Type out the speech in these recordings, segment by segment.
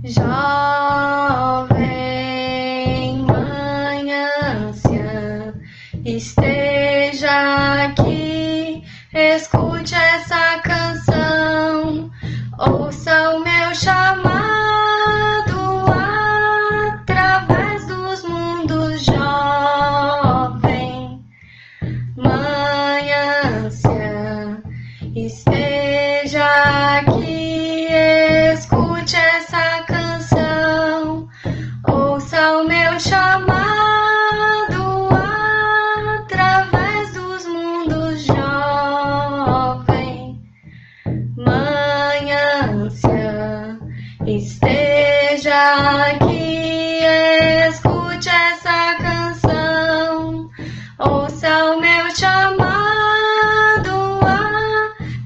Jovem mãe anciã, esteja aqui, escute essa canção, ouça o meu chamado através dos mundos. Jovem mãe anciã, esteja aqui, escute essa canção, ouça o meu chamado através dos mundos. Jovem mãe anciã, esteja aqui, escute essa canção, ouça o meu chamado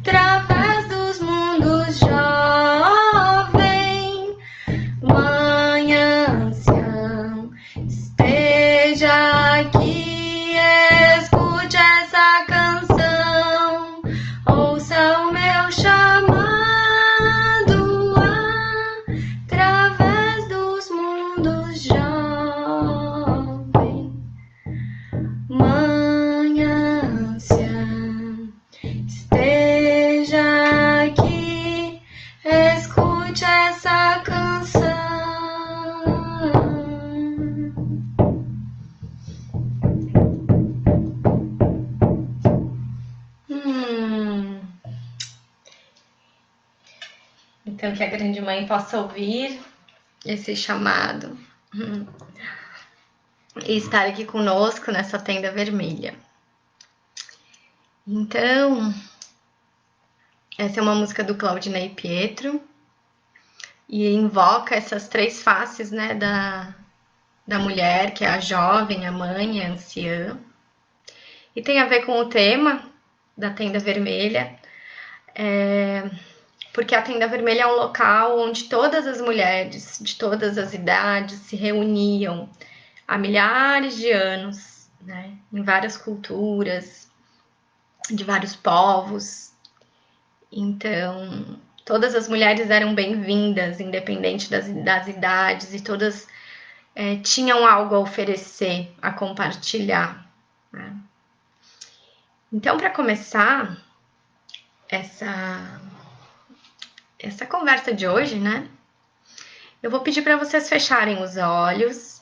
através dos mundos. Jovem mãe anciã, esteja aqui, escute essa canção, ouça o meu chamado através dos mundos. Jovem mãe anciã, esteja aqui, escute essa canção. Então, que a grande mãe possa ouvir esse chamado e estar aqui conosco nessa tenda vermelha. Então, essa é uma música do Claudinei Pietro e invoca essas três faces, né, da mulher, que é a jovem, a mãe e a anciã. E tem a ver com o tema da tenda vermelha, porque a tenda vermelha é um local onde todas as mulheres de todas as idades se reuniam há milhares de anos, né, em várias culturas, de vários povos. Então, todas as mulheres eram bem-vindas, independente das idades, e todas tinham algo a oferecer, a compartilhar, né? Então, para começar essa conversa de hoje, né, eu vou pedir para vocês fecharem os olhos,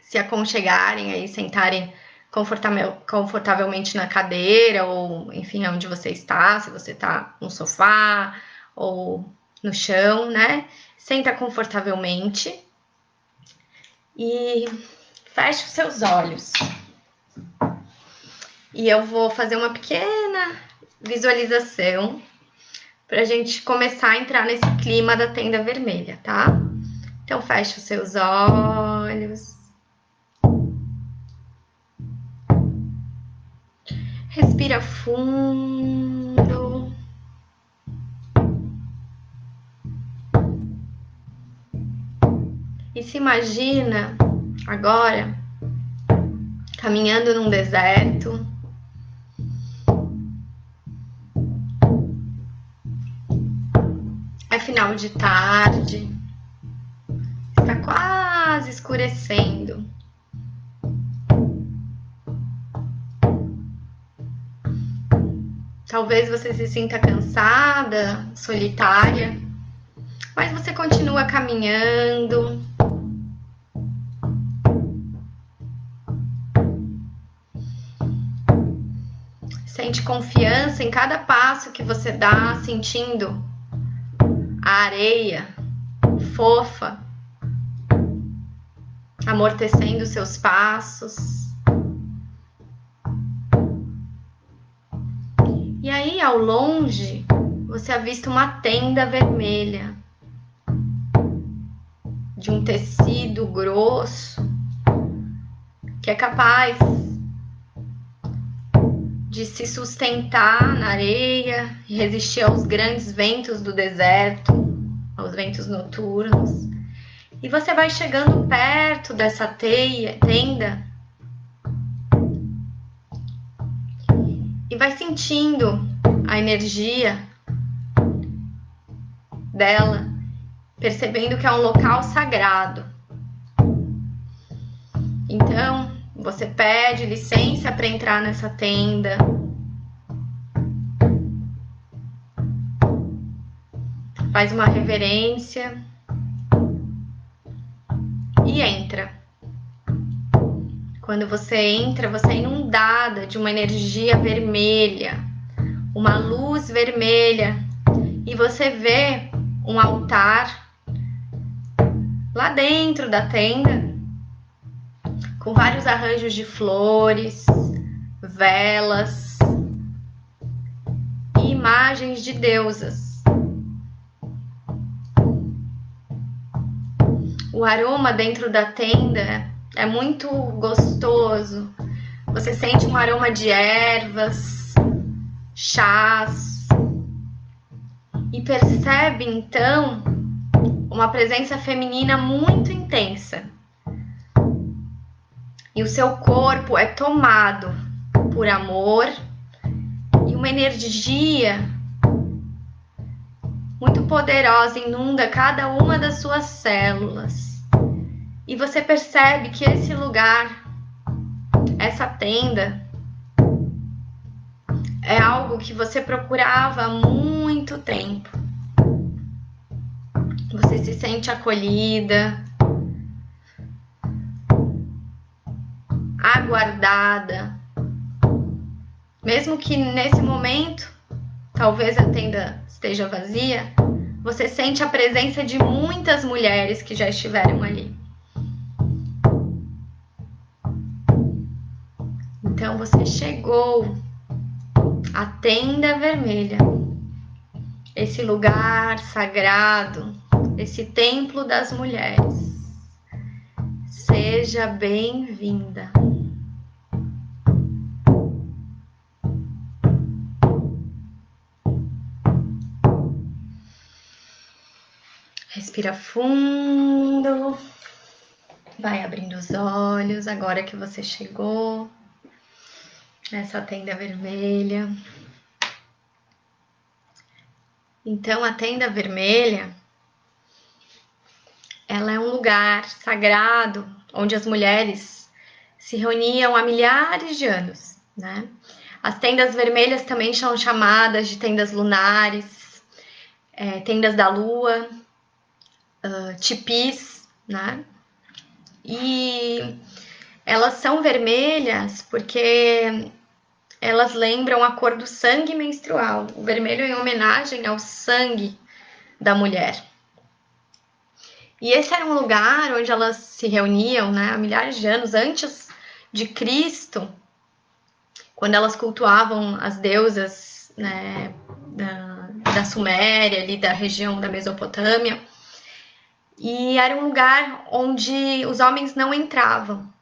se aconchegarem aí, sentarem confortavelmente na cadeira, ou enfim, onde você está, se você está no sofá ou no chão, né? Senta confortavelmente e feche os seus olhos. E eu vou fazer uma pequena visualização para a gente começar a entrar nesse clima da tenda vermelha, tá? Então, feche os seus olhos. Respira fundo. E se imagina agora caminhando num deserto. É final de tarde. Está quase escurecendo. Talvez você se sinta cansada, solitária, mas você continua caminhando. Sente confiança em cada passo que você dá, sentindo a areia fofa amortecendo seus passos. E aí, ao longe, você avista uma tenda vermelha de um tecido grosso que é capaz de se sustentar na areia e resistir aos grandes ventos do deserto, aos ventos noturnos. E você vai chegando perto dessa tenda e vai sentindo a energia dela percebendo que é um local sagrado. Então, você pede licença para entrar nessa tenda. Faz uma reverência e entra. Quando você entra, você é inundada de uma energia vermelha, uma luz vermelha, e você vê um altar lá dentro da tenda, com vários arranjos de flores, velas e imagens de deusas. O aroma dentro da tenda é muito gostoso. Você sente um aroma de ervas, chás, e percebe então uma presença feminina muito intensa. E o seu corpo é tomado por amor e uma energia muito poderosa inunda cada uma das suas células. E você percebe que esse lugar, essa tenda, é algo que você procurava há muito tempo. Você se sente acolhida, aguardada. Mesmo que nesse momento, talvez a tenda esteja vazia, você sente a presença de muitas mulheres que já estiveram ali. Então você chegou à tenda vermelha, esse lugar sagrado, esse templo das mulheres. Seja bem-vinda. Respira fundo. Vai abrindo os olhos agora que você chegou nessa tenda vermelha. Então, a tenda vermelha, ela é um lugar sagrado onde as mulheres se reuniam há milhares de anos, né? As tendas vermelhas também são chamadas de tendas lunares, tendas da lua, tipis, né? E elas são vermelhas porque elas lembram a cor do sangue menstrual, o vermelho em homenagem ao sangue da mulher. E esse era um lugar onde elas se reuniam, né, há milhares de anos antes de Cristo, quando elas cultuavam as deusas, né, da Suméria, ali da região da Mesopotâmia. E era um lugar onde os homens não entravam.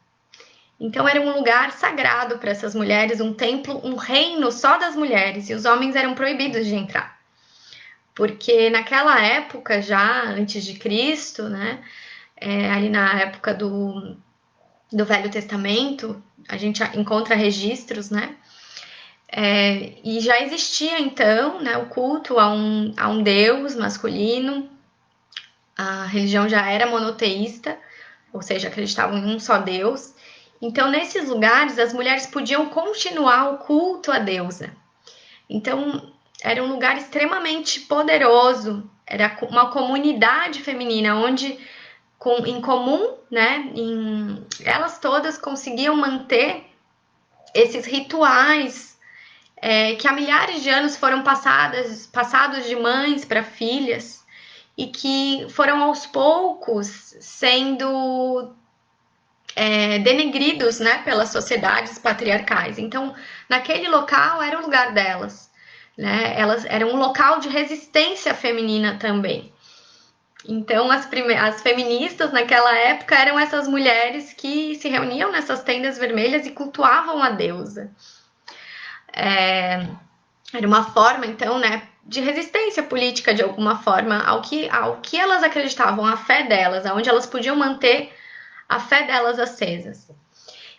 Então era um lugar sagrado para essas mulheres, um templo, um reino só das mulheres, e os homens eram proibidos de entrar. Porque naquela época, já antes de Cristo, né, ali na época do Velho Testamento, a gente encontra registros, né, e já existia então, né, o culto a um deus masculino. A religião já era monoteísta, ou seja, acreditavam em um só Deus. Então, nesses lugares, as mulheres podiam continuar o culto à deusa. Então, era um lugar extremamente poderoso, era uma comunidade feminina, onde, em comum, né, elas todas conseguiam manter esses rituais que há milhares de anos foram passados de mães para filhas, e que foram aos poucos sendo denegridos, né, pelas sociedades patriarcais. Então, naquele local era o lugar delas, né? Elas eram um local de resistência feminina também. Então, as feministas naquela época eram essas mulheres que se reuniam nessas tendas vermelhas e cultuavam a deusa. Era uma forma, então, né, de resistência política, de alguma forma, ao que elas acreditavam, a fé delas, aonde elas podiam manter a fé delas acesas.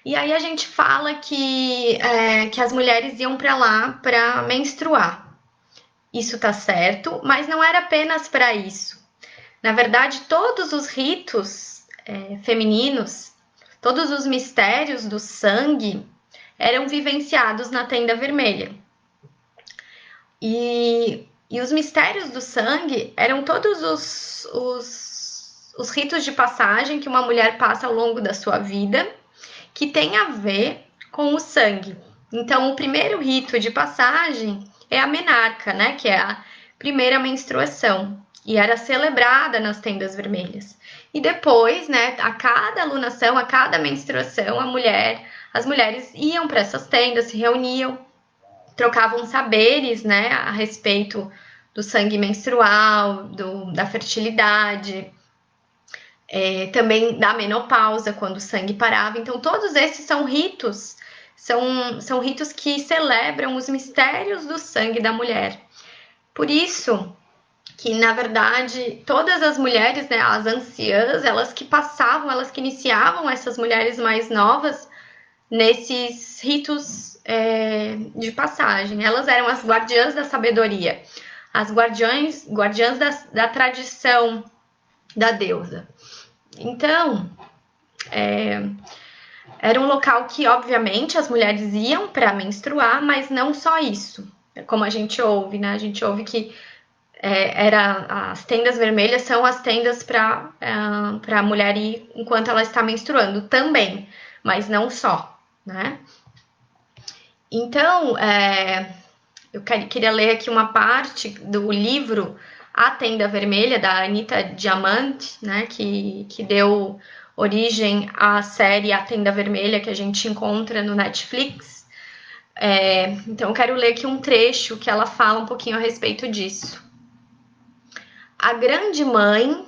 E aí a gente fala que as mulheres iam para lá para menstruar. Isso tá certo, mas não era apenas para isso. Na verdade, todos os ritos femininos, todos os mistérios do sangue eram vivenciados na tenda vermelha. E os mistérios do sangue eram todos os ritos de passagem que uma mulher passa ao longo da sua vida, que tem a ver com o sangue. Então, o primeiro rito de passagem é a menarca, né? Que é a primeira menstruação. E era celebrada nas tendas vermelhas. E depois, né, a cada alunação, a cada menstruação, as mulheres iam para essas tendas, se reuniam, trocavam saberes, né, a respeito do sangue menstrual, da fertilidade, também da menopausa, quando o sangue parava. Então, todos esses são ritos, são ritos que celebram os mistérios do sangue da mulher. Por isso que, na verdade, todas as mulheres, né, as anciãs, elas que iniciavam essas mulheres mais novas nesses ritos de passagem. Elas eram as guardiãs da sabedoria, as guardiãs da tradição da deusa. Então, era um local que, obviamente, as mulheres iam para menstruar, mas não só isso. Como a gente ouve, né? A gente ouve que as tendas vermelhas são as tendas para a mulher ir enquanto ela está menstruando também, mas não só, né? Então, eu queria ler aqui uma parte do livro A Tenda Vermelha, da Anita Diamant, né, que deu origem à série A Tenda Vermelha, que a gente encontra no Netflix. Então, eu quero ler aqui um trecho que ela fala um pouquinho a respeito disso. A grande mãe,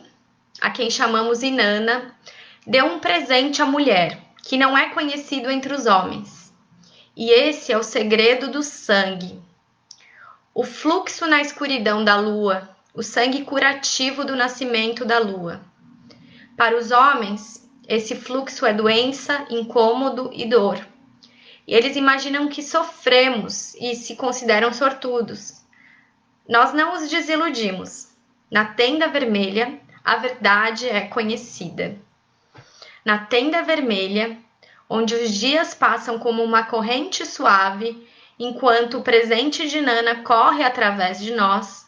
a quem chamamos Inanna, deu um presente à mulher, que não é conhecido entre os homens. E esse é o segredo do sangue. O fluxo na escuridão da lua, o sangue curativo do nascimento da lua. Para os homens, esse fluxo é doença, incômodo e dor. E eles imaginam que sofremos e se consideram sortudos. Nós não os desiludimos. Na tenda vermelha, a verdade é conhecida. Na tenda vermelha, onde os dias passam como uma corrente suave, enquanto o presente de Inanna corre através de nós,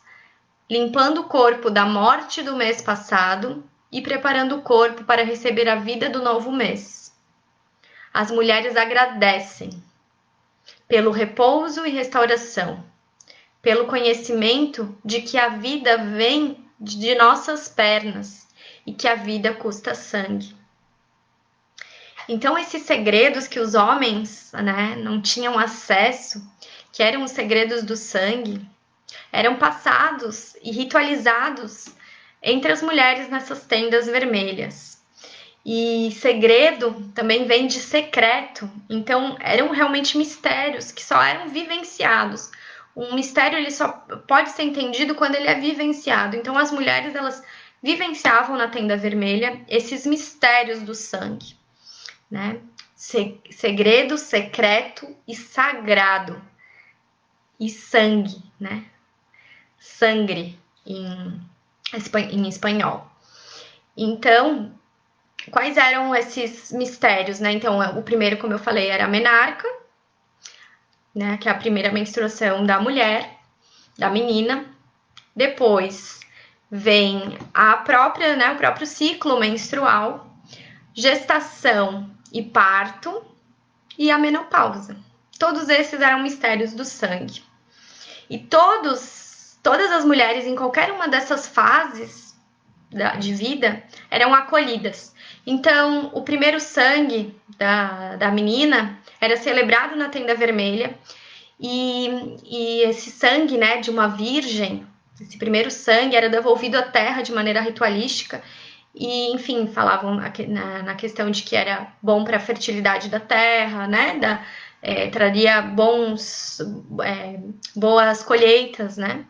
limpando o corpo da morte do mês passado e preparando o corpo para receber a vida do novo mês. As mulheres agradecem pelo repouso e restauração, pelo conhecimento de que a vida vem de nossas pernas e que a vida custa sangue. Então, esses segredos que os homens, né, não tinham acesso, que eram os segredos do sangue, eram passados e ritualizados entre as mulheres nessas tendas vermelhas. E segredo também vem de secreto, então eram realmente mistérios que só eram vivenciados. Um mistério ele só pode ser entendido quando ele é vivenciado. Então as mulheres elas vivenciavam na tenda vermelha esses mistérios do sangue, né? Segredo, secreto e sagrado. E sangue, né? Sangre em espanhol. Então, quais eram esses mistérios, né? Então, o primeiro, como eu falei, era a menarca, né? Que é a primeira menstruação da mulher, da menina. Depois vem a própria, né? O próprio ciclo menstrual, gestação e parto e a menopausa. Todos esses eram mistérios do sangue. E todas as mulheres em qualquer uma dessas fases de vida eram acolhidas. Então, o primeiro sangue da menina era celebrado na tenda vermelha e esse sangue, né, de uma virgem, esse primeiro sangue era devolvido à terra de maneira ritualística e, enfim, falavam na questão de que era bom para a fertilidade da terra, né, traria boas colheitas, né?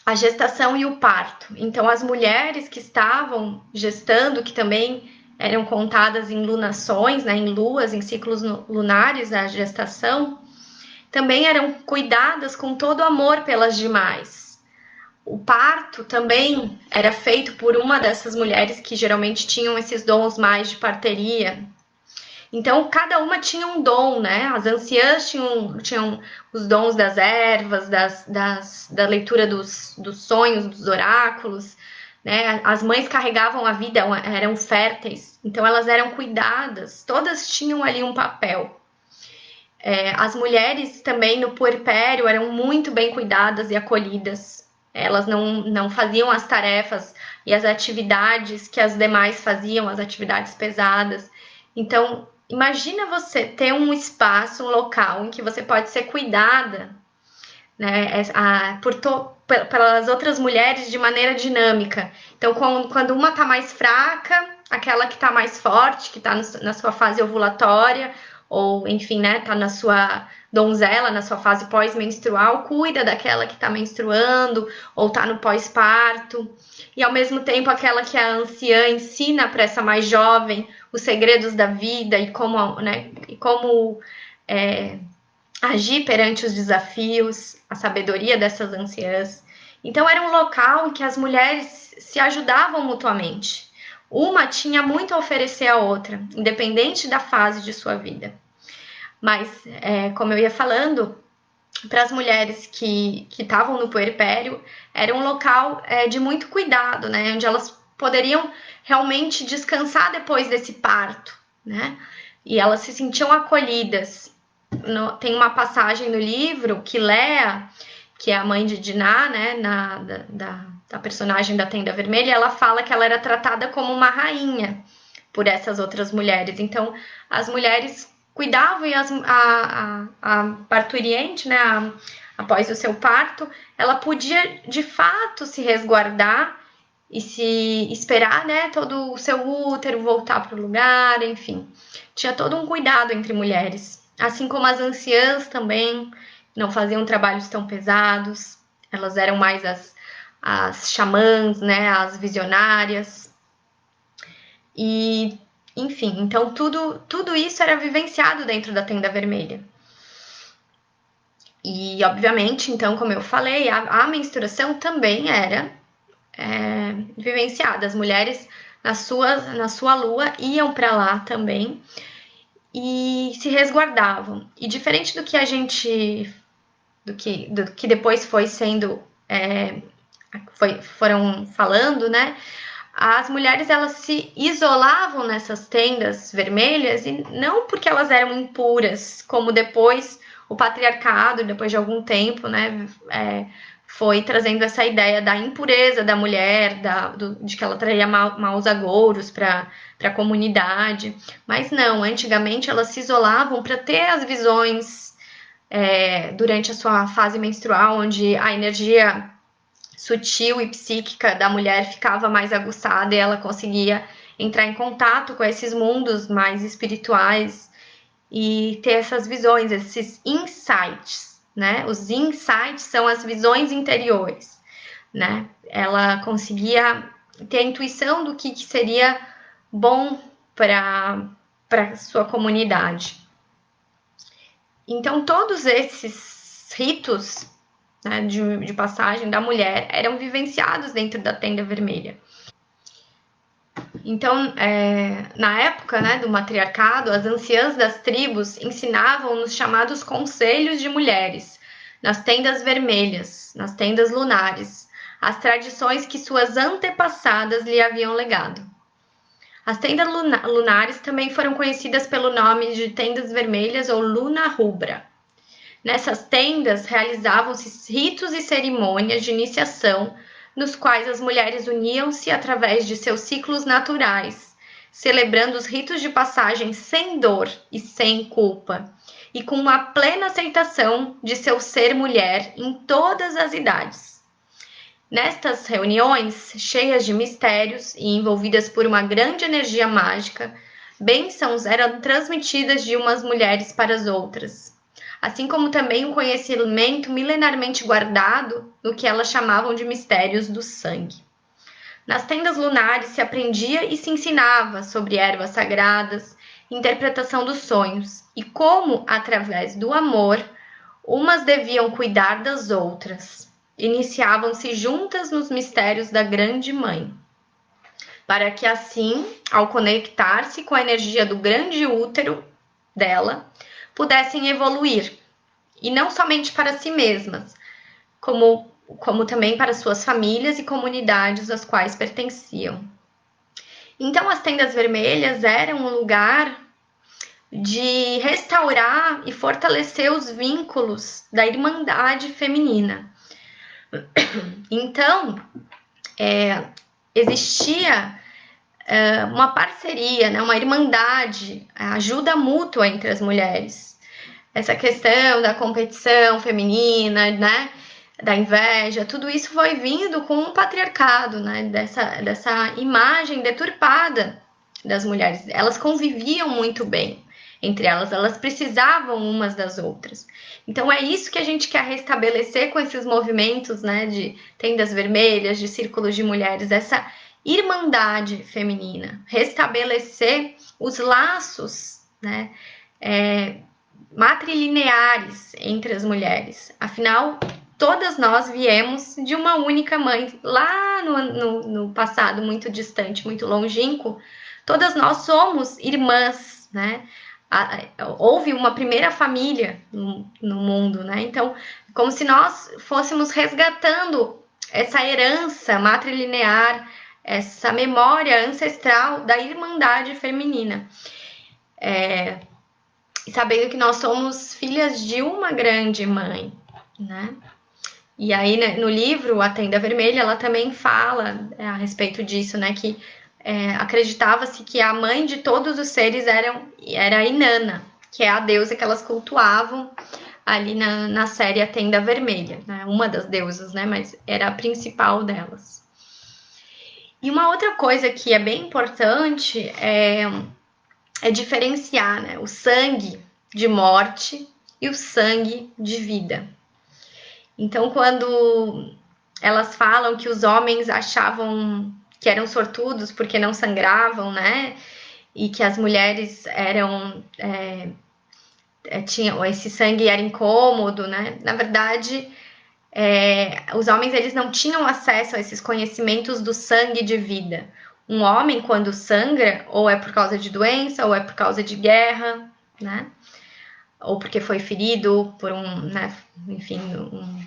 A gestação e o parto. Então, as mulheres que estavam gestando, que também eram contadas em lunações, né, em luas, em ciclos lunares, a gestação, também eram cuidadas com todo amor pelas demais. O parto também era feito por uma dessas mulheres que geralmente tinham esses dons mais de parteria. Então, cada uma tinha um dom, né? As anciãs tinham os dons das ervas, da leitura dos sonhos, dos oráculos, né? As mães carregavam a vida, eram férteis, então elas eram cuidadas, todas tinham ali um papel. As mulheres também no puerpério eram muito bem cuidadas e acolhidas. Elas não faziam as tarefas e as atividades que as demais faziam, as atividades pesadas. Então, imagina você ter um espaço, um local em que você pode ser cuidada, né, pelas outras mulheres de maneira dinâmica. Então, quando uma está mais fraca, aquela que está mais forte, que está na sua fase ovulatória, ou enfim, né, tá na sua donzela, na sua fase pós-menstrual, cuida daquela que está menstruando, ou está no pós-parto. E ao mesmo tempo, aquela que é a anciã ensina para essa mais jovem os segredos da vida e como agir perante os desafios, a sabedoria dessas anciãs. Então, era um local em que as mulheres se ajudavam mutuamente. Uma tinha muito a oferecer à outra, independente da fase de sua vida. Mas, como eu ia falando, para as mulheres que estavam no puerpério, era um local de muito cuidado, né? Onde elas poderiam realmente descansar depois desse parto, né? E elas se sentiam acolhidas. Tem uma passagem no livro que Lea, que é a mãe de Diná, né, da personagem da Tenda Vermelha, ela fala que ela era tratada como uma rainha por essas outras mulheres. Então, as mulheres cuidavam e a parturiente, né, após o seu parto, ela podia de fato se resguardar e se esperar, né, todo o seu útero voltar para o lugar, enfim. Tinha todo um cuidado entre mulheres. Assim como as anciãs também não faziam trabalhos tão pesados, elas eram mais as xamãs, né, as visionárias. E, enfim, então tudo isso era vivenciado dentro da Tenda Vermelha. E, obviamente, então, como eu falei, a menstruação também era vivenciada. As mulheres, na sua lua, iam para lá também e se resguardavam. E diferente do que a gente, do que depois foi sendo, foram falando, né? As mulheres, elas se isolavam nessas tendas vermelhas, e não porque elas eram impuras, como depois o patriarcado, depois de algum tempo, né, foi trazendo essa ideia da impureza da mulher, de que ela traria maus agouros para a comunidade. Mas não, antigamente elas se isolavam para ter as visões durante a sua fase menstrual, onde a energia sutil e psíquica da mulher ficava mais aguçada e ela conseguia entrar em contato com esses mundos mais espirituais e ter essas visões, esses insights, né? Os insights são as visões interiores, né? Ela conseguia ter a intuição do que seria bom para sua comunidade. Então, todos esses ritos, né, de passagem da mulher eram vivenciados dentro da Tenda Vermelha. Então, na época, né, do matriarcado, as anciãs das tribos ensinavam nos chamados conselhos de mulheres, nas tendas vermelhas, nas tendas lunares, as tradições que suas antepassadas lhe haviam legado. As tendas lunares também foram conhecidas pelo nome de tendas vermelhas ou luna rubra. Nessas tendas realizavam-se ritos e cerimônias de iniciação, nos quais as mulheres uniam-se através de seus ciclos naturais, celebrando os ritos de passagem sem dor e sem culpa, e com uma plena aceitação de seu ser mulher em todas as idades. Nestas reuniões, cheias de mistérios e envolvidas por uma grande energia mágica, bênçãos eram transmitidas de umas mulheres para as outras, assim como também um conhecimento milenarmente guardado no que elas chamavam de mistérios do sangue. Nas tendas lunares se aprendia e se ensinava sobre ervas sagradas, interpretação dos sonhos e como, através do amor, umas deviam cuidar das outras. iniciavam-se juntas nos mistérios da Grande Mãe, para que assim, ao conectar-se com a energia do grande útero dela, pudessem evoluir, e não somente para si mesmas, como também para suas famílias e comunidades às quais pertenciam. Então, as tendas vermelhas eram um lugar de restaurar e fortalecer os vínculos da irmandade feminina. Então, existia uma parceria, né, uma irmandade, ajuda mútua entre as mulheres. Essa questão da competição feminina, né, da inveja, tudo isso foi vindo com o patriarcado, né, dessa imagem deturpada das mulheres. Elas conviviam muito bem entre elas, elas precisavam umas das outras. Então é isso que a gente quer restabelecer com esses movimentos, né, de tendas vermelhas, de círculos de mulheres, essa irmandade feminina, restabelecer os laços, né, matrilineares entre as mulheres. Afinal, todas nós viemos de uma única mãe, lá no passado muito distante, muito longínquo. Todas nós somos irmãs, né? Houve uma primeira família no mundo, né? Então, como se nós fôssemos resgatando essa herança matrilinear, essa memória ancestral da irmandade feminina. Sabendo que nós somos filhas de uma grande mãe, né? E aí, né, no livro A Tenda Vermelha, ela também fala a respeito disso, né? Que acreditava-se que a mãe de todos os seres era Inanna, que é a deusa que elas cultuavam ali na série A Tenda Vermelha, né? Uma das deusas, né? Mas era a principal delas. E uma outra coisa que é bem importante é diferenciar, né, o sangue de morte e o sangue de vida. Então, quando elas falam que os homens achavam que eram sortudos porque não sangravam, né, e que as mulheres tinham esse sangue era incômodo, né, na verdade, os homens eles não tinham acesso a esses conhecimentos do sangue de vida. Um homem, quando sangra, ou é por causa de doença, ou é por causa de guerra, né? Ou porque foi ferido por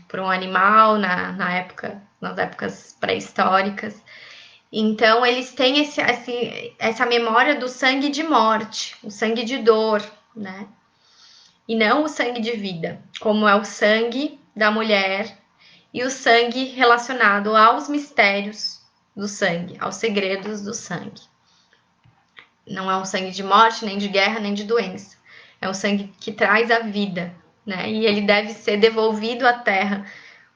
por um animal nas épocas pré-históricas. Então, eles têm essa memória do sangue de morte, o sangue de dor, né? E não o sangue de vida, como é o sangue da mulher e o sangue relacionado aos mistérios do sangue, aos segredos do sangue. Não é um sangue de morte, nem de guerra, nem de doença. É um sangue que traz a vida, né? E ele deve ser devolvido à terra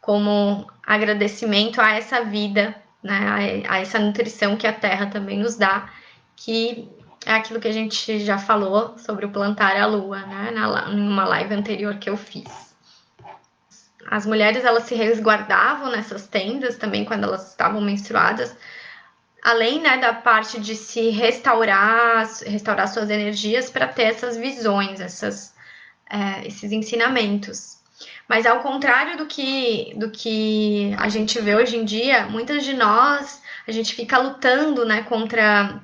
como agradecimento a essa vida, né? A essa nutrição que a terra também nos dá, que é aquilo que a gente já falou sobre o plantar a lua, né? Numa live anterior que eu fiz. As mulheres, elas se resguardavam nessas tendas também quando elas estavam menstruadas, além, né, da parte de se restaurar suas energias para ter essas visões, esses ensinamentos. Mas ao contrário do que a gente vê hoje em dia, muitas de nós, a gente fica lutando, né, contra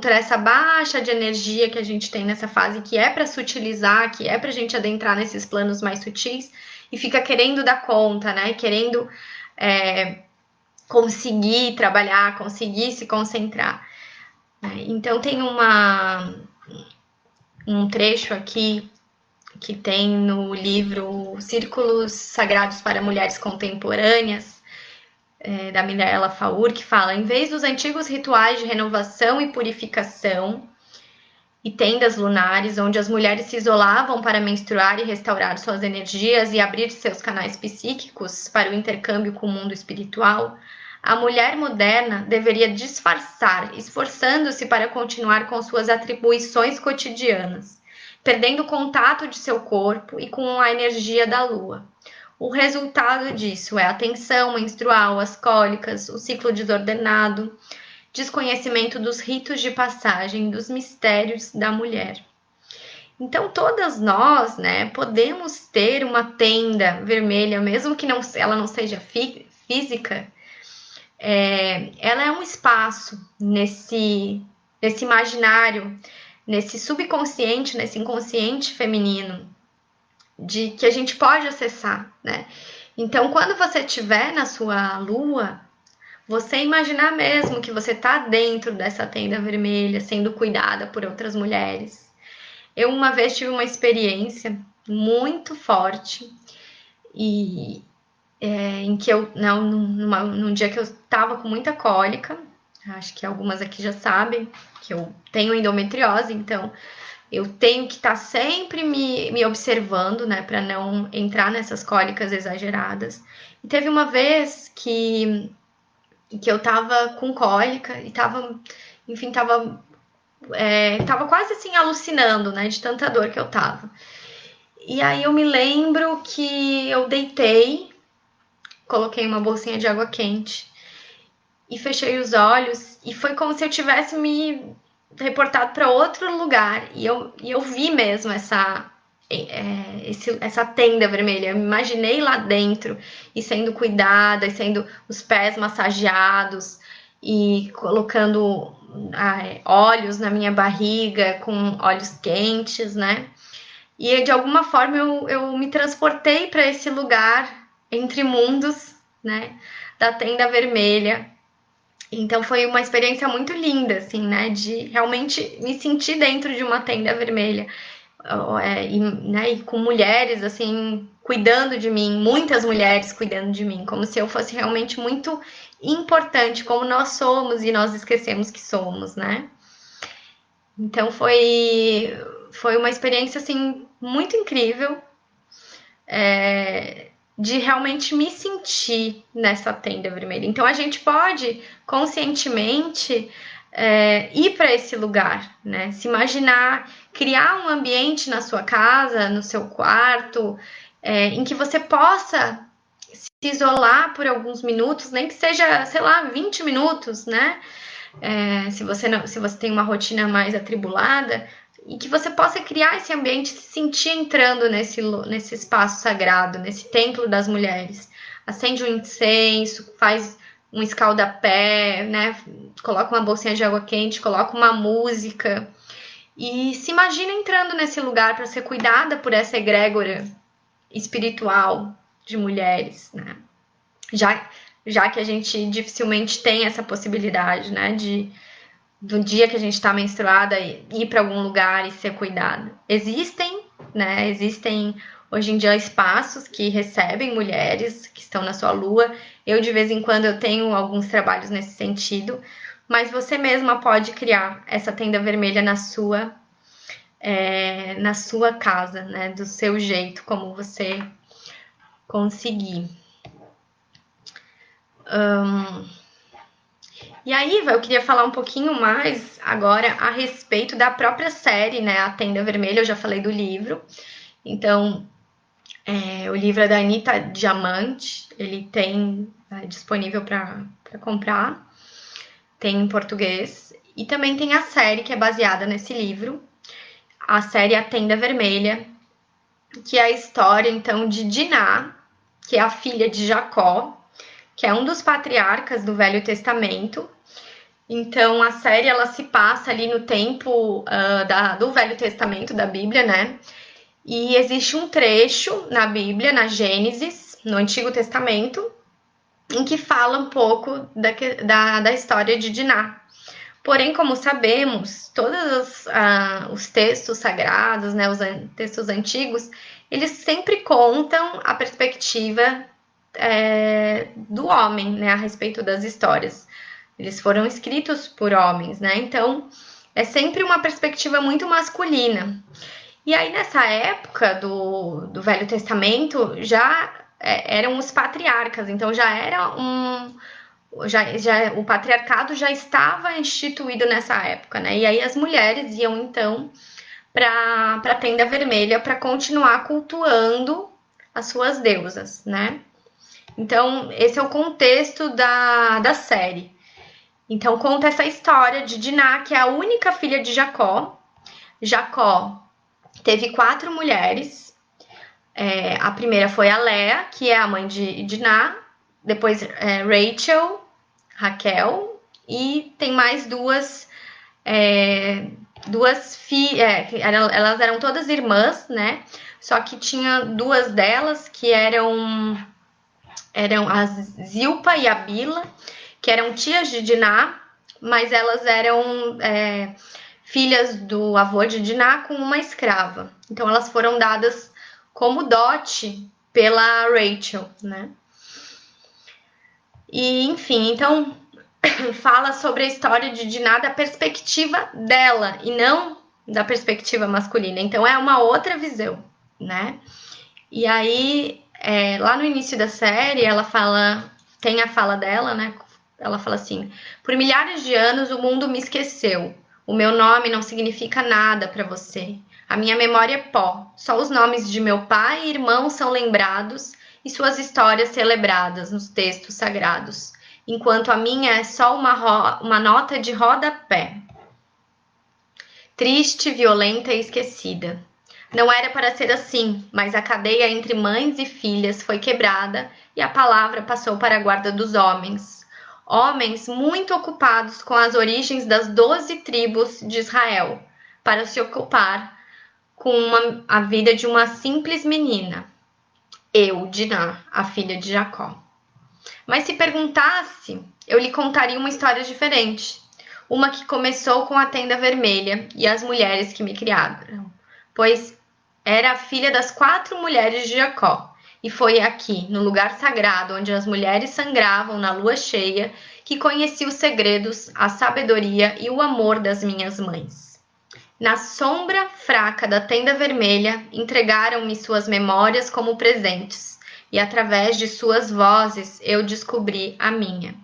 essa baixa de energia que a gente tem nessa fase, que é para sutilizar, que é para a gente adentrar nesses planos mais sutis, e fica querendo dar conta, né? Querendo conseguir trabalhar, conseguir se concentrar. Então tem um trecho aqui que tem no livro Círculos Sagrados para Mulheres Contemporâneas, da Mirella Faur, que fala: em vez dos antigos rituais de renovação e purificação e tendas lunares, onde as mulheres se isolavam para menstruar e restaurar suas energias e abrir seus canais psíquicos para o intercâmbio com o mundo espiritual, a mulher moderna deveria disfarçar, esforçando-se para continuar com suas atribuições cotidianas, perdendo o contato de seu corpo e com a energia da lua. O resultado disso é a tensão menstrual, as cólicas, o ciclo desordenado, desconhecimento dos ritos de passagem, dos mistérios da mulher. Então, todas nós, né, podemos ter uma tenda vermelha, mesmo que ela não seja física, ela é um espaço nesse imaginário, nesse subconsciente, nesse inconsciente feminino, de que a gente pode acessar, né? Então, quando você estiver na sua lua, você imaginar mesmo que você está dentro dessa tenda vermelha, sendo cuidada por outras mulheres. Eu uma vez tive uma experiência muito forte e em que eu, não, num dia que eu estava com muita cólica, acho que algumas aqui já sabem que eu tenho endometriose, então eu tenho que estar sempre me observando, né, para não entrar nessas cólicas exageradas. E teve uma vez que eu tava com cólica e tava, enfim, tava quase assim alucinando, né, de tanta dor que eu tava. E aí eu me lembro que eu deitei, coloquei uma bolsinha de água quente e fechei os olhos e foi como se eu tivesse me reportado para outro lugar e eu vi mesmo essa tenda vermelha. Eu me imaginei lá dentro e sendo cuidada, e sendo os pés massageados e colocando óleos na minha barriga com óleos quentes, né? E de alguma forma eu me transportei para esse lugar entre mundos, né? Da tenda vermelha. Então foi uma experiência muito linda, assim, né? De realmente me sentir dentro de uma tenda vermelha. E com mulheres, assim, cuidando de mim, muitas mulheres cuidando de mim, como se eu fosse realmente muito importante, como nós somos e nós esquecemos que somos, né? Então foi uma experiência, assim, muito incrível, de realmente me sentir nessa tenda vermelha. Então a gente pode conscientemente ir para esse lugar, né? Se imaginar, criar um ambiente na sua casa, no seu quarto, em que você possa se isolar por alguns minutos, nem que seja, sei lá, 20 minutos, né? Se você tem uma rotina mais atribulada, e que você possa criar esse ambiente, se sentir entrando nesse espaço sagrado, nesse templo das mulheres. Acende um incenso, faz um escaldapé, né? Coloca uma bolsinha de água quente, coloca uma música e se imagina entrando nesse lugar para ser cuidada por essa egrégora espiritual de mulheres, né? Já que a gente dificilmente tem essa possibilidade, né, do dia que a gente está menstruada ir para algum lugar e ser cuidada. Existem, né? Existem hoje em dia espaços que recebem mulheres que estão na sua lua. Eu de vez em quando eu tenho alguns trabalhos nesse sentido, mas você mesma pode criar essa tenda vermelha na sua casa, né? Do seu jeito, como você conseguir. E aí, eu queria falar um pouquinho mais agora a respeito da própria série, né? A Tenda Vermelha, eu já falei do livro. Então, o livro é da Anitta Diamante, ele tem disponível para comprar, tem em português. E também tem a série que é baseada nesse livro, a série A Tenda Vermelha, que é a história, então, de Diná, que é a filha de Jacó, que é um dos patriarcas do Velho Testamento. Então, a série ela se passa ali no tempo do Velho Testamento, da Bíblia, né? E existe um trecho na Bíblia, na Gênesis, no Antigo Testamento, em que fala um pouco da história de Diná. Porém, como sabemos, todos os textos sagrados, né, os textos antigos, eles sempre contam a perspectiva do homem, né, a respeito das histórias. Eles foram escritos por homens, né? Então, é sempre uma perspectiva muito masculina. E aí, nessa época do Velho Testamento, já eram os patriarcas, então já era o patriarcado já estava instituído nessa época, né? E aí as mulheres iam, então, para a Tenda Vermelha para continuar cultuando as suas deusas, né? Então, esse é o contexto da série. Então, conta essa história de Diná, que é a única filha de Jacó. Jacó teve 4 mulheres. A primeira foi a Lea, que é a mãe de Diná, depois Rachel, Raquel, e tem mais duas filhas, elas eram todas irmãs, né? Só que tinha 2 delas que eram a Zilpa e a Bila, que eram tias de Diná, mas elas eram filhas do avô de Diná com uma escrava. Então elas foram dadas como dote pela Rachel, né? E enfim, então fala sobre a história de Diná da perspectiva dela e não da perspectiva masculina. Então é uma outra visão, né? E aí, lá no início da série, ela fala, tem a fala dela, né? Ela fala assim: por milhares de anos o mundo me esqueceu. O meu nome não significa nada para você. A minha memória é pó. Só os nomes de meu pai e irmão são lembrados e suas histórias celebradas nos textos sagrados, enquanto a minha é só uma nota de rodapé. Triste, violenta e esquecida. Não era para ser assim, mas a cadeia entre mães e filhas foi quebrada e a palavra passou para a guarda dos homens. Homens muito ocupados com as origens das 12 tribos de Israel, para se ocupar com a vida de uma simples menina. Eu, Diná, a filha de Jacó. Mas se perguntasse, eu lhe contaria uma história diferente. Uma que começou com a tenda vermelha e as mulheres que me criaram, pois era a filha das 4 mulheres de Jacó. E foi aqui, no lugar sagrado, onde as mulheres sangravam na lua cheia, que conheci os segredos, a sabedoria e o amor das minhas mães. Na sombra fraca da tenda vermelha, entregaram-me suas memórias como presentes, e através de suas vozes eu descobri a minha.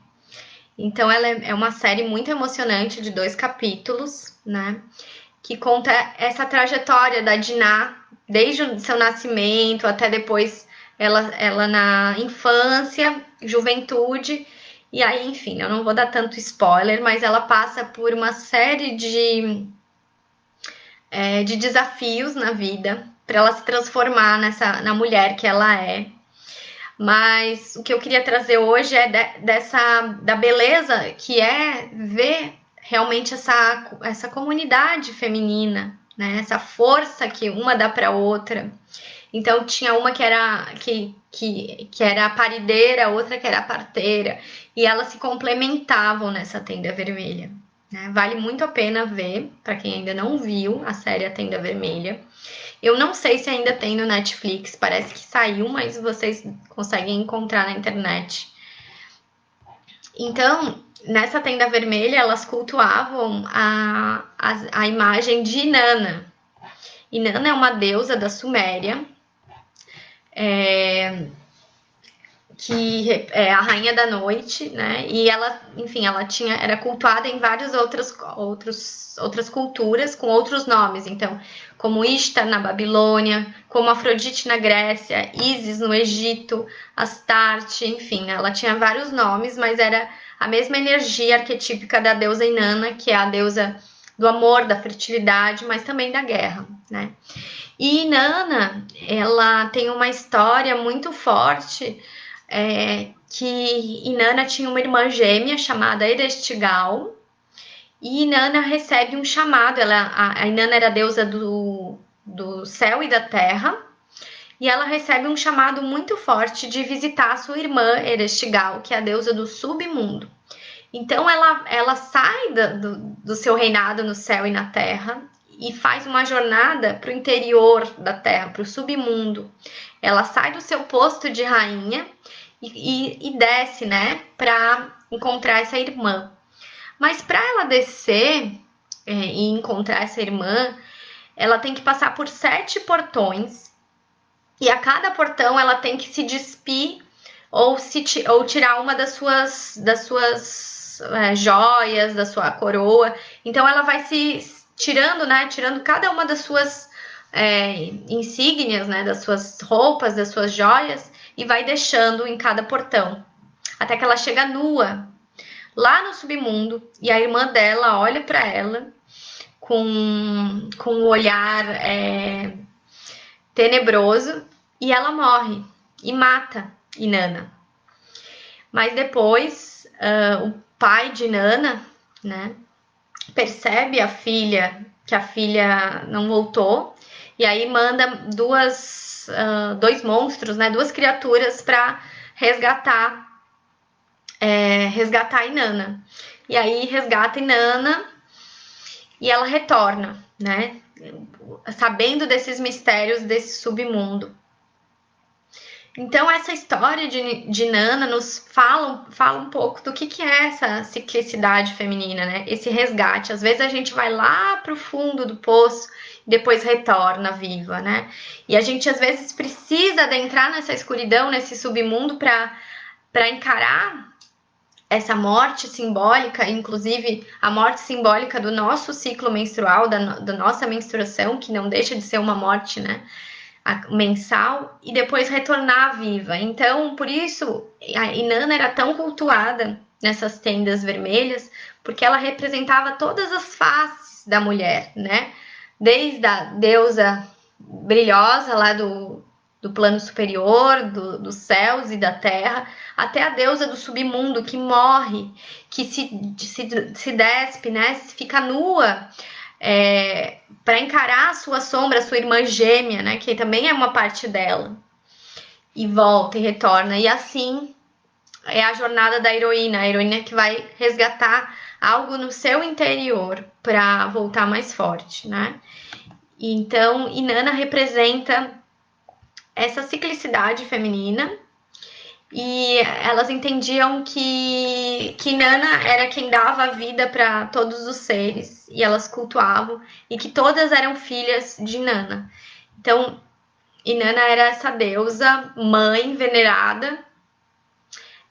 Então ela é uma série muito emocionante de 2 capítulos, né? Que conta essa trajetória da Diná, desde o seu nascimento até depois ela na infância, juventude, e aí, enfim, eu não vou dar tanto spoiler, mas ela passa por uma série de desafios na vida para ela se transformar na mulher que ela é. Mas o que eu queria trazer hoje é da beleza que é ver realmente essa comunidade feminina, né? Essa força que uma dá para outra. Então tinha uma que era a parideira, outra que era a parteira, e elas se complementavam nessa tenda vermelha, né? Vale muito a pena ver, para quem ainda não viu a série A Tenda Vermelha. Eu não sei se ainda tem no Netflix, parece que saiu, mas vocês conseguem encontrar na internet. Então, nessa tenda vermelha, elas cultuavam a imagem de Inanna. Inanna é uma deusa da Suméria, que é a rainha da noite, né? E ela, enfim, era cultuada em várias outras culturas com outros nomes. Então, como Ishtar na Babilônia, como Afrodite na Grécia, Ísis no Egito, Astarte, enfim, ela tinha vários nomes, mas era a mesma energia arquetípica da deusa Inanna, que é a deusa do amor, da fertilidade, mas também da guerra, né? E Inanna, ela tem uma história muito forte, que Inanna tinha uma irmã gêmea chamada Erestigal, e Inanna recebe um chamado. A Inanna era a deusa do céu e da terra, e ela recebe um chamado muito forte de visitar a sua irmã Erestigal, que é a deusa do submundo. Então ela sai do seu reinado no céu e na terra e faz uma jornada para o interior da terra, para o submundo. Ela sai do seu posto de rainha e desce, né, para encontrar essa irmã. Mas para ela descer e encontrar essa irmã, ela tem que passar por 7 portões, e a cada portão ela tem que se despir ou tirar uma das suas joias, da sua coroa. Então ela vai se tirando, né, tirando cada uma das suas insígnias, né, das suas roupas, das suas joias, e vai deixando em cada portão, até que ela chega nua lá no submundo, e a irmã dela olha para ela com um olhar tenebroso e ela morre e mata Inanna. Mas depois o pai de Inanna, né, percebe que a filha não voltou e aí manda dois monstros, né, duas criaturas para resgatar Inanna. E aí resgata Inanna e ela retorna, né, sabendo desses mistérios desse submundo. Então, essa história de Inanna nos fala um pouco do que é essa ciclicidade feminina, né? Esse resgate. Às vezes a gente vai lá para o fundo do poço e depois retorna viva, né? E a gente, às vezes, precisa adentrar nessa escuridão, nesse submundo, para encarar essa morte simbólica, inclusive a morte simbólica do nosso ciclo menstrual, da nossa menstruação, que não deixa de ser uma morte, né? Mensal, e depois retornar viva. Então, por isso, a Inanna era tão cultuada nessas tendas vermelhas, porque ela representava todas as faces da mulher, né? Desde a deusa brilhosa lá do plano superior, dos céus e da terra, até a deusa do submundo que morre, que se despe, né? Fica nua, para encarar a sua sombra, a sua irmã gêmea, né, que também é uma parte dela, e volta e retorna. E assim é a jornada da heroína, a heroína que vai resgatar algo no seu interior para voltar mais forte, né? Então, Inanna representa essa ciclicidade feminina, e elas entendiam que Inanna era quem dava a vida para todos os seres, e elas cultuavam, e que todas eram filhas de Inanna. Então, Inanna era essa deusa, mãe venerada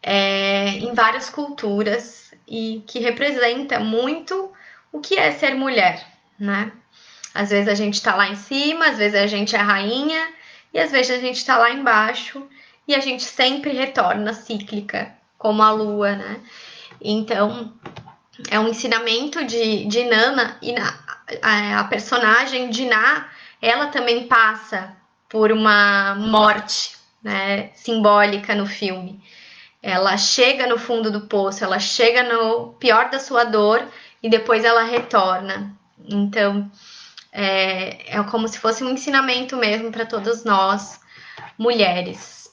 em várias culturas, e que representa muito o que é ser mulher, né? Às vezes a gente tá lá em cima, às vezes a gente é rainha, e às vezes a gente tá lá embaixo, e a gente sempre retorna cíclica, como a lua, né? Então, é um ensinamento de Inanna, e a personagem Dinah, ela também passa por uma morte, né, simbólica no filme. Ela chega no fundo do poço, ela chega no pior da sua dor e depois ela retorna. Então, é como se fosse um ensinamento mesmo para todas nós, mulheres.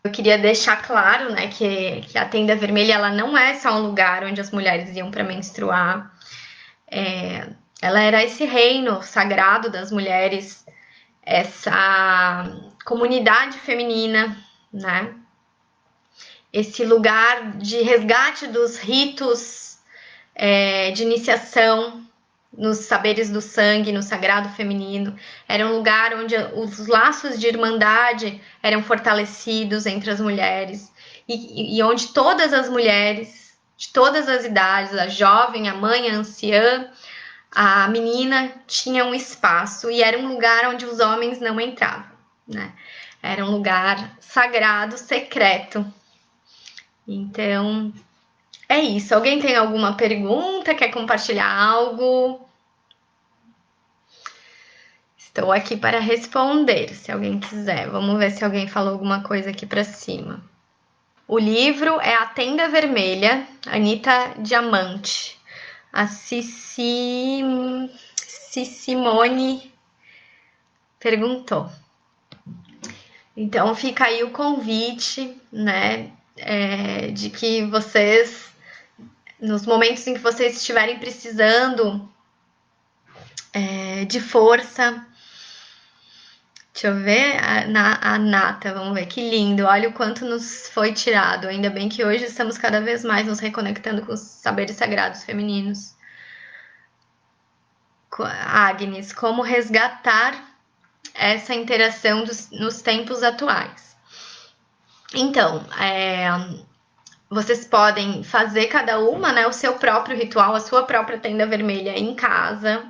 Eu queria deixar claro, né, que a tenda vermelha ela não é só um lugar onde as mulheres iam para menstruar. Ela era esse reino sagrado das mulheres, essa comunidade feminina, né? Esse lugar de resgate dos ritos de iniciação nos saberes do sangue, no sagrado feminino. Era um lugar onde os laços de irmandade eram fortalecidos entre as mulheres, e onde todas as mulheres, de todas as idades, a jovem, a mãe, a anciã, a menina, tinham um espaço, e era um lugar onde os homens não entravam, né? Era um lugar sagrado, secreto. Então, é isso. Alguém tem alguma pergunta? Quer compartilhar algo? Estou aqui para responder, se alguém quiser. Vamos ver se alguém falou alguma coisa aqui para cima. O livro é A Tenda Vermelha, Anita Diamante. A Simone perguntou. Então fica aí o convite, né, de que vocês, nos momentos em que vocês estiverem precisando de força. Deixa eu ver, a Nata, vamos ver, que lindo, olha o quanto nos foi tirado. Ainda bem que hoje estamos cada vez mais nos reconectando com os saberes sagrados femininos. Agnes, como resgatar essa interação nos tempos atuais? Então, vocês podem fazer cada uma, né, o seu próprio ritual, a sua própria tenda vermelha em casa,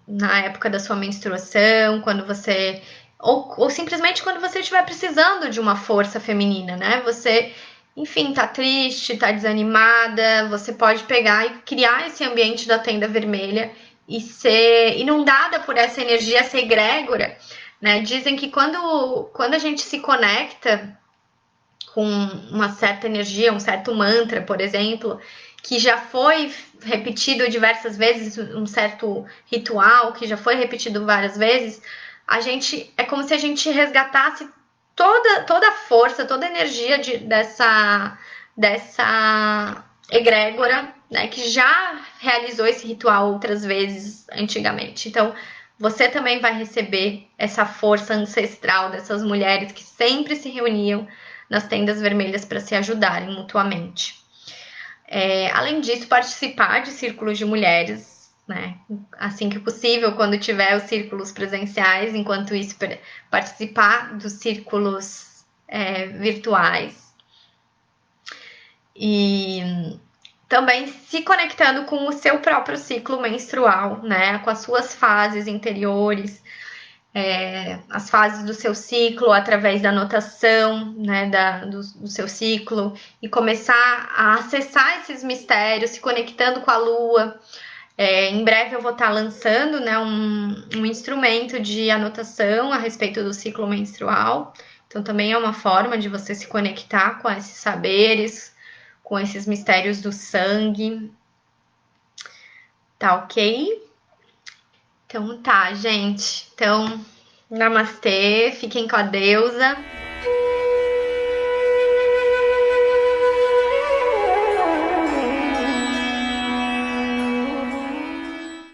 na época da sua menstruação, quando você... Ou simplesmente quando você estiver precisando de uma força feminina, né? Você, enfim, tá triste, tá desanimada, você pode pegar e criar esse ambiente da tenda vermelha e ser inundada por essa energia, essa egrégora, né? Dizem que quando a gente se conecta com uma certa energia, um certo mantra, por exemplo, que já foi repetido diversas vezes, um certo ritual que já foi repetido várias vezes, a gente é como se a gente resgatasse toda a força, toda a energia dessa egrégora, né, que já realizou esse ritual outras vezes antigamente. Então, você também vai receber essa força ancestral dessas mulheres que sempre se reuniam nas tendas vermelhas para se ajudarem mutuamente. Além disso, participar de círculos de mulheres, né? Assim que possível, quando tiver os círculos presenciais, enquanto isso, participar dos círculos virtuais. E também se conectando com o seu próprio ciclo menstrual, né? Com as suas fases interiores, as fases do seu ciclo através da anotação, né, do seu ciclo, e começar a acessar esses mistérios, se conectando com a lua. Em breve eu vou estar lançando, né, um instrumento de anotação a respeito do ciclo menstrual. Então também é uma forma de você se conectar com esses saberes, com esses mistérios do sangue. Tá ok? Então tá, gente. Então, namastê, fiquem com a deusa.